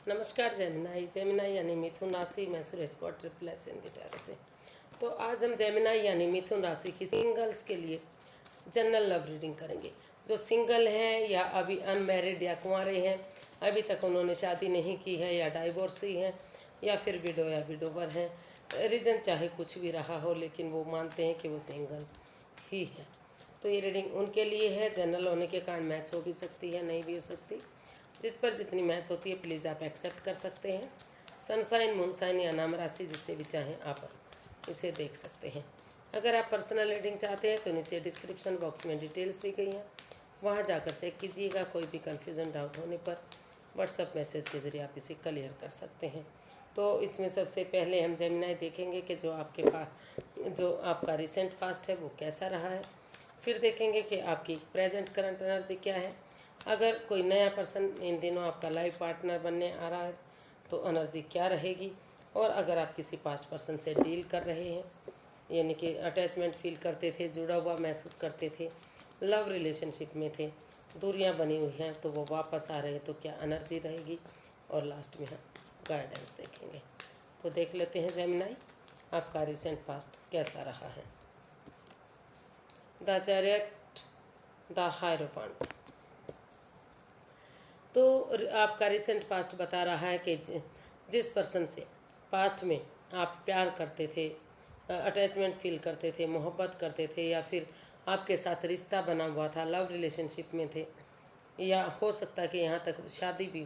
नमस्कार Gemini. Gemini यानी मिथुन राशि में सुरेश को ट्रिपल एस इन टैरो से। तो आज हम जेमिनाई यानी मिथुन राशि की सिंगल्स के लिए जनरल लव रीडिंग करेंगे। जो सिंगल हैं या अभी अनमैरिड या कुंवारे हैं, अभी तक उन्होंने शादी नहीं की है या डाइवोर्सी हैं या फिर विडो या विडोवर हैं, रीज़न चाहे कुछ भी रहा हो लेकिन वो मानते हैं कि वो सिंगल ही है। तो ये रीडिंग उनके लिए है। जनरल होने के कारण मैच हो भी सकती है, नहीं भी हो सकती। जिस पर जितनी मैच होती है प्लीज़ आप एक्सेप्ट कर सकते हैं। सनसाइन, मूनसाइन या नाम राशि जिससे भी चाहें आप इसे देख सकते हैं। अगर आप पर्सनल रीडिंग चाहते हैं तो नीचे डिस्क्रिप्शन बॉक्स में डिटेल्स दी गई हैं, वहां जाकर चेक कीजिएगा। कोई भी कन्फ्यूज़न डाउट होने पर व्हाट्सएप मैसेज के ज़रिए आप इसे क्लियर कर सकते हैं। तो इसमें सबसे पहले हम जेमिनाई देखेंगे कि जो आपका रिसेंट पास्ट है वो कैसा रहा है। फिर देखेंगे कि आपकी प्रेजेंट करंट एनर्जी क्या है। अगर कोई नया पर्सन इन दिनों आपका लाइफ पार्टनर बनने आ रहा है तो एनर्जी क्या रहेगी। और अगर आप किसी पास्ट पर्सन से डील कर रहे हैं, यानी कि अटैचमेंट फील करते थे, जुड़ा हुआ महसूस करते थे, लव रिलेशनशिप में थे, दूरियां बनी हुई हैं, तो वो वापस आ रहे हैं तो क्या एनर्जी रहेगी। और लास्ट में हम गाइडेंस देखेंगे। तो देख लेते हैं जेमिनाई आपका रिसेंट पास्ट कैसा रहा है। The chariot, the hierophant. तो आपका रिसेंट पास्ट बता रहा है कि जिस पर्सन से पास्ट में आप प्यार करते थे, अटैचमेंट फील करते थे, मोहब्बत करते थे, या फिर आपके साथ रिश्ता बना हुआ था, लव रिलेशनशिप में थे, या हो सकता है कि यहाँ तक शादी भी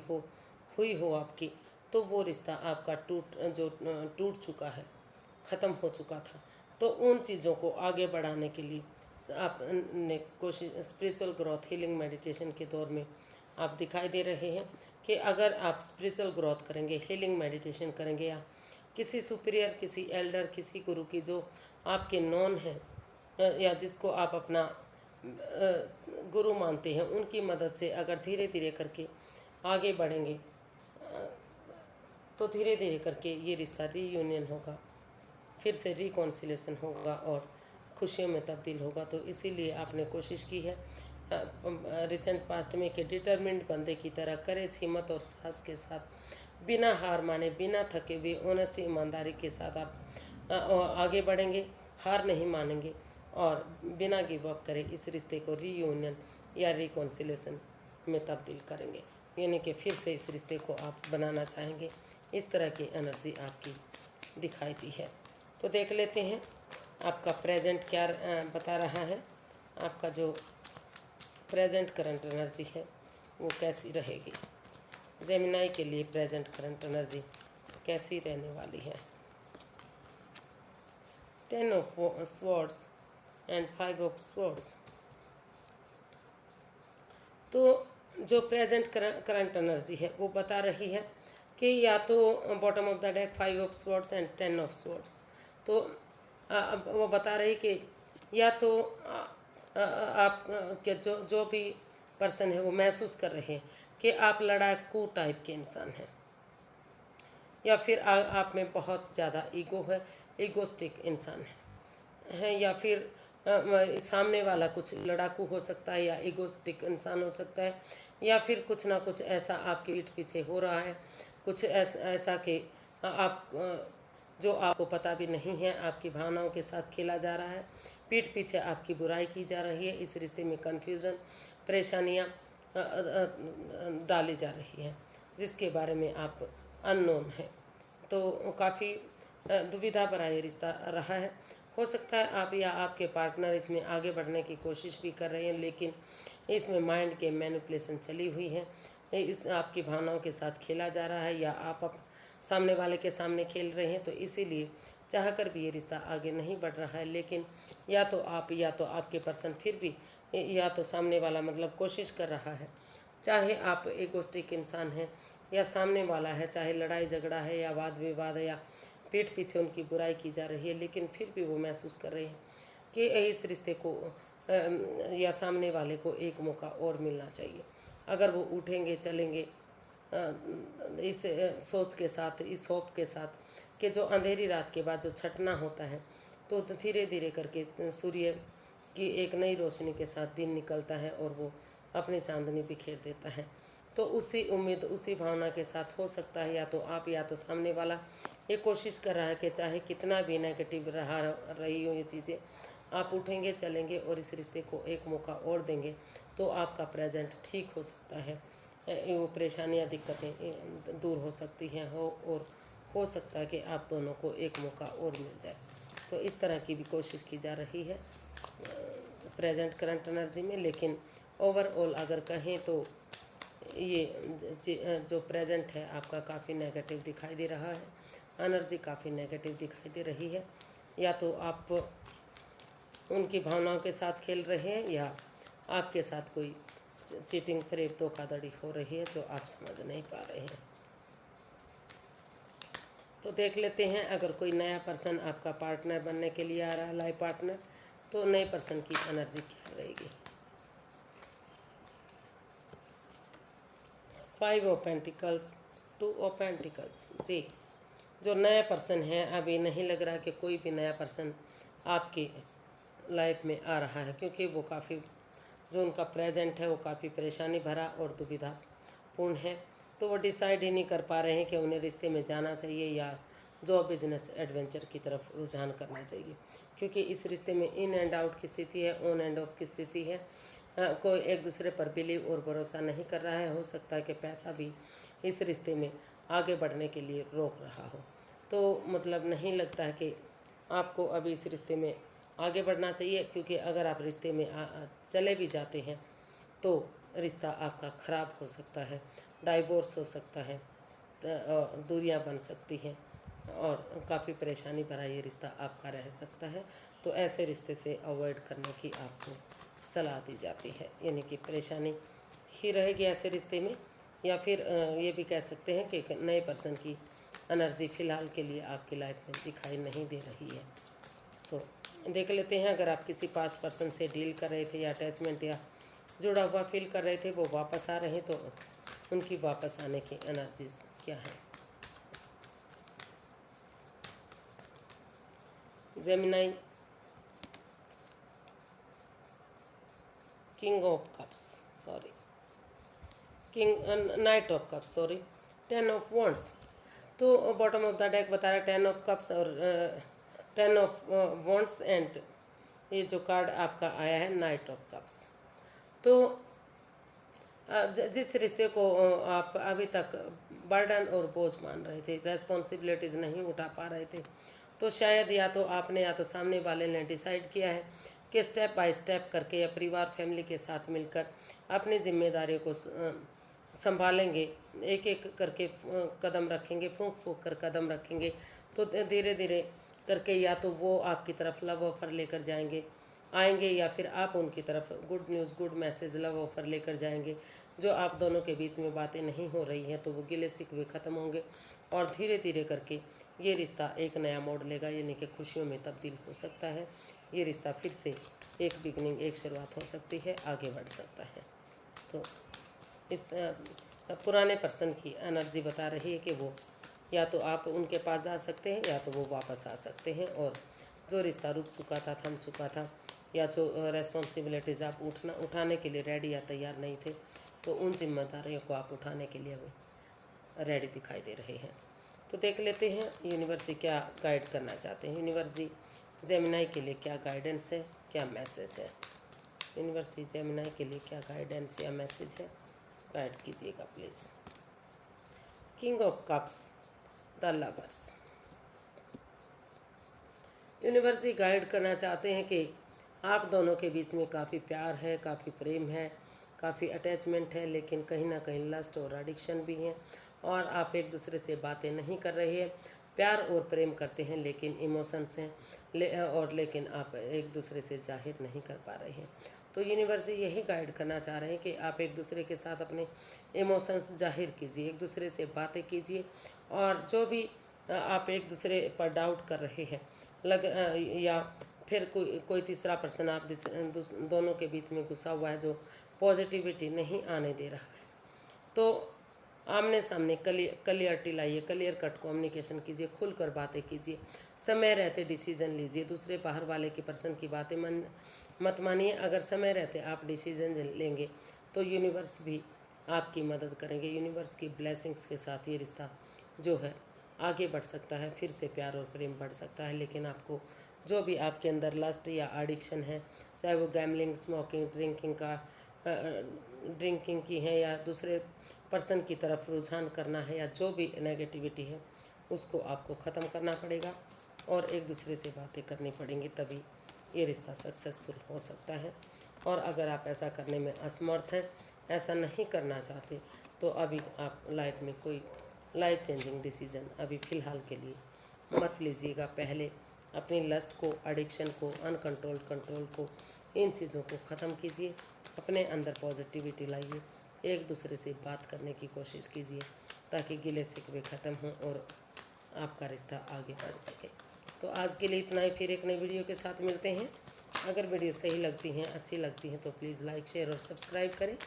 हुई हो आपकी, तो वो रिश्ता आपका टूट चुका है, ख़त्म हो चुका था। तो उन चीज़ों को आगे बढ़ाने के लिए आपने कोशिश, स्पिरिचुअल ग्रोथ, हीलिंग, मेडिटेशन के दौर में आप दिखाई दे रहे हैं कि अगर आप स्पिरिचुअल ग्रोथ करेंगे, हीलिंग मेडिटेशन करेंगे, या किसी सुपीरियर, किसी एल्डर, किसी गुरु की जो आपके नॉन हैं या जिसको आप अपना गुरु मानते हैं, उनकी मदद से अगर धीरे धीरे करके आगे बढ़ेंगे तो धीरे धीरे करके ये रिश्ता रीयूनियन होगा, फिर से रिकॉन्सिलेशन होगा और खुशियों में तब्दील होगा। तो इसीलिए आपने कोशिश की है रिसेंट पास्ट में कि डिटरमिन्ड बंदे की तरह करेज, हिम्मत और साहस के साथ, बिना हार माने, बिना थके हुए, ऑनेस्टी, ईमानदारी के साथ आप आगे बढ़ेंगे, हार नहीं मानेंगे और बिना गिव अप करे इस रिश्ते को रीयूनियन या रिकॉन्सिलेशन में तब्दील करेंगे, यानी कि फिर से इस रिश्ते को आप बनाना चाहेंगे। इस तरह की एनर्जी आपकी दिखाई दी है। तो देख लेते हैं आपका प्रेजेंट क्या बता रहा है। आपका जो प्रेजेंट करंट एनर्जी है वो कैसी रहेगी। जेमिनाई के लिए प्रेजेंट करंट एनर्जी कैसी रहने वाली है। 10 of swords and 5 of swords. तो जो प्रेजेंट करंट एनर्जी है वो बता रही है कि या तो bottom of the deck 5 of swords and 10 of swords. तो वो बता रही कि या तो आप के जो भी पर्सन है वो महसूस कर रहे हैं कि आप लड़ाकू टाइप के इंसान हैं, या फिर आप में बहुत ज़्यादा ईगो है, ईगोस्टिक इंसान है, या फिर सामने वाला कुछ लड़ाकू हो सकता है या ईगोस्टिक इंसान हो सकता है, या फिर कुछ ना कुछ ऐसा आपके पीठ पीछे हो रहा है, कुछ ऐसा कि आप जो आपको पता भी नहीं है, आपकी भावनाओं के साथ खेला जा रहा है, पीठ पीछे आपकी बुराई की जा रही है, इस रिश्ते में कन्फ्यूज़न, परेशानियाँ डाली जा रही हैं जिसके बारे में आप अननोन है। तो काफ़ी दुविधा भरा ये रिश्ता रहा है। हो सकता है आप या आपके पार्टनर इसमें आगे बढ़ने की कोशिश भी कर रहे हैं, लेकिन इसमें माइंड के मैनिपुलेशन चली हुई है, इस आपकी भावनाओं के साथ खेला जा रहा है, या आप सामने वाले के सामने खेल रहे हैं। तो इसीलिए चाह कर भी ये रिश्ता आगे नहीं बढ़ रहा है। लेकिन या तो आपके पर्सन फिर भी, या तो सामने वाला मतलब कोशिश कर रहा है, चाहे आप एगोस्टिक इंसान हैं या सामने वाला है, चाहे लड़ाई झगड़ा है या वाद विवाद है या पीठ पीछे उनकी बुराई की जा रही है, लेकिन फिर भी वो महसूस कर रहे हैं कि इस रिश्ते को या सामने वाले को एक मौका और मिलना चाहिए। अगर वो उठेंगे, चलेंगे इस सोच के साथ, इस होप के साथ कि जो अंधेरी रात के बाद जो छटना होता है, तो धीरे धीरे करके सूर्य की एक नई रोशनी के साथ दिन निकलता है और वो अपनी चांदनी बिखेर देता है। तो उसी उम्मीद उसी भावना के साथ हो सकता है, या तो आप या तो सामने वाला ये कोशिश कर रहा है कि चाहे कितना भी नेगेटिव रही हो ये चीज़ें, आप उठेंगे चलेंगे और इस रिश्ते को एक मौका और देंगे तो आपका प्रेजेंट ठीक हो सकता है। वो परेशानियाँ दिक्कतें दूर हो सकती हैं और हो सकता है कि आप दोनों को एक मौका और मिल जाए। तो इस तरह की भी कोशिश की जा रही है प्रेजेंट करंट एनर्जी में। लेकिन ओवरऑल अगर कहें तो ये जो प्रेजेंट है आपका काफ़ी नेगेटिव दिखाई दे रहा है, एनर्जी काफ़ी नेगेटिव दिखाई दे रही है। या तो आप उनकी भावनाओं के साथ खेल रहे हैं या आपके साथ कोई चीटिंग फरेब धोखाधड़ी हो रही है जो आप समझ नहीं पा रहे हैं। तो देख लेते हैं अगर कोई नया पर्सन आपका पार्टनर बनने के लिए आ रहा है, लाइफ पार्टनर, तो नए पर्सन की एनर्जी क्या रहेगी। 5 ऑफ पेंटिकल्स, 2 ऑफ पेंटिकल्स। जी, जो नया पर्सन है अभी नहीं लग रहा कि कोई भी नया पर्सन आपकी लाइफ में आ रहा है, क्योंकि वो काफ़ी जो उनका प्रेजेंट है वो काफ़ी परेशानी भरा और दुविधापूर्ण है। तो वो डिसाइड ही नहीं कर पा रहे हैं कि उन्हें रिश्ते में जाना चाहिए या जॉब बिजनेस एडवेंचर की तरफ रुझान करना चाहिए, क्योंकि इस रिश्ते में इन एंड आउट की स्थिति है, ऑन एंड ऑफ की स्थिति है। कोई एक दूसरे पर बिलीव और भरोसा नहीं कर रहा है। हो सकता है कि पैसा भी इस रिश्ते में आगे बढ़ने के लिए रोक रहा हो। तो मतलब नहीं लगता है कि आपको अभी इस रिश्ते में आगे बढ़ना चाहिए, क्योंकि अगर आप रिश्ते में चले भी जाते हैं तो रिश्ता आपका ख़राब हो सकता है, डाइवोर्स हो सकता है, दूरियां बन सकती हैं और काफ़ी परेशानी भरा ये रिश्ता आपका रह सकता है। तो ऐसे रिश्ते से अवॉइड करने की आपको सलाह दी जाती है, यानी कि परेशानी ही रहेगी ऐसे रिश्ते में। या फिर ये भी कह सकते हैं कि एक नए पर्सन की एनर्जी फ़िलहाल के लिए आपकी लाइफ में दिखाई नहीं दे रही है। तो देख लेते हैं अगर आप किसी पास्ट पर्सन से डील कर रहे थे या अटैचमेंट या जुड़ा हुआ फील कर रहे थे, वो वापस आ रहे हैं, तो उनकी वापस आने की एनर्जीज क्या है। Gemini, king of cups, sorry, night of cups, sorry, 10 of wands. तो बॉटम ऑफ द डेक बता रहा है 10 ऑफ कप्स और 10 ऑफ वॉन्ड्स एंड ये जो कार्ड आपका आया है नाइट ऑफ कप्स। तो जिस रिश्ते को आप अभी तक बर्डन और बोझ मान रहे थे, रेस्पॉन्सिबिलिटीज़ नहीं उठा पा रहे थे, तो शायद या तो आपने या तो सामने वाले ने डिसाइड किया है कि स्टेप बाय स्टेप करके या परिवार फैमिली के साथ मिलकर अपनी जिम्मेदारियों को संभालेंगे, एक एक करके कदम रखेंगे, फूंक फूंक कर कदम रखेंगे। तो धीरे धीरे करके या तो वो आपकी तरफ लव ऑफर लेकर आएंगे या फिर आप उनकी तरफ good news, good message, love offer लेकर जाएंगे। जो आप दोनों के बीच में बातें नहीं हो रही हैं तो वो गिले शिकवे ख़त्म होंगे और धीरे धीरे करके ये रिश्ता एक नया मोड़ लेगा, यानी कि खुशियों में तब्दील हो सकता है। ये रिश्ता फिर से एक बिगनिंग, एक शुरुआत हो सकती है, आगे बढ़ सकता है। तो इस पुराने पर्सन की एनर्जी बता रही है कि वो या तो आप उनके पास जा सकते हैं या तो वो वापस आ सकते हैं, और जो रिश्ता रुक चुका था, थम चुका था, या जो रेस्पॉन्सिबिलिटीज़ आप उठाने के लिए रेडी या तैयार नहीं थे, तो उन जिम्मेदारियों को आप उठाने के लिए वो रेडी दिखाई दे रहे हैं। तो देख लेते हैं यूनिवर्स से क्या गाइड करना चाहते हैं। यूनिवर्स जी जेमिनाई के लिए क्या गाइडेंस है, क्या मैसेज है। यूनिवर्स जी जेमिनाई के लिए क्या गाइडेंस या मैसेज है, गाइड कीजिएगा please. King of cups, the lovers. Universe ji guide करना चाहते हैं कि आप दोनों के बीच में काफ़ी प्यार है, काफ़ी प्रेम है, काफ़ी अटैचमेंट है, लेकिन कहीं ना कहीं लस्ट और एडिक्शन भी हैं और आप एक दूसरे से बातें नहीं कर रहे हैं। प्यार और प्रेम करते हैं लेकिन इमोशंस हैं लेकिन आप एक दूसरे से जाहिर नहीं कर पा रहे हैं। तो यूनिवर्स यही गाइड करना चाह रहे हैं कि आप एक दूसरे के साथ अपने इमोशंस जाहिर कीजिए, एक दूसरे से बातें कीजिए, और जो भी आप एक दूसरे पर डाउट कर रहे हैं या फिर कोई तीसरा पर्सन आप दोनों के बीच में घुसा हुआ है जो पॉजिटिविटी नहीं आने दे रहा है, तो आमने सामने क्लियरिटी लाइए, क्लियर कट कम्युनिकेशन कीजिए, खुलकर बातें कीजिए, समय रहते डिसीजन लीजिए। दूसरे बाहर वाले की पर्सन की बातें मत मानिए। अगर समय रहते आप डिसीजन लेंगे तो यूनिवर्स भी आपकी मदद करेंगे। यूनिवर्स की ब्लेसिंग्स के साथ ये रिश्ता जो है आगे बढ़ सकता है, फिर से प्यार और प्रेम बढ़ सकता है। लेकिन आपको जो भी आपके अंदर लस्ट या एडिक्शन है, चाहे वो गैमलिंग, स्मोकिंग, ड्रिंकिंग की है, या दूसरे पर्सन की तरफ रुझान करना है, या जो भी नेगेटिविटी है उसको आपको ख़त्म करना पड़ेगा और एक दूसरे से बातें करनी पड़ेंगी, तभी ये रिश्ता सक्सेसफुल हो सकता है। और अगर आप ऐसा करने में असमर्थ हैं, ऐसा नहीं करना चाहते, तो अभी आप लाइफ में कोई लाइफ चेंजिंग डिसीज़न अभी फ़िलहाल के लिए मत लीजिएगा। पहले अपनी लस्ट को, एडिक्शन को, अनकंट्रोल्ड कंट्रोल को, इन चीज़ों को ख़त्म कीजिए। अपने अंदर पॉजिटिविटी लाइए, एक दूसरे से बात करने की कोशिश कीजिए ताकि गिले शिकवे ख़त्म हों और आपका रिश्ता आगे बढ़ सके। तो आज के लिए इतना ही, फिर एक नई वीडियो के साथ मिलते हैं। अगर वीडियो सही लगती हैं, अच्छी लगती हैं, तो प्लीज़ लाइक, शेयर और सब्सक्राइब करें।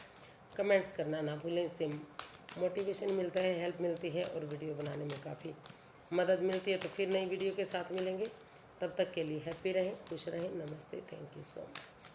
कमेंट्स करना ना भूलें, इससे मोटिवेशन मिलता है, हेल्प मिलती है और वीडियो बनाने में काफ़ी मदद मिलती है। तो फिर नई वीडियो के साथ मिलेंगे, तब तक के लिए हैप्पी रहें, खुश रहें। नमस्ते, थैंक यू सो मच।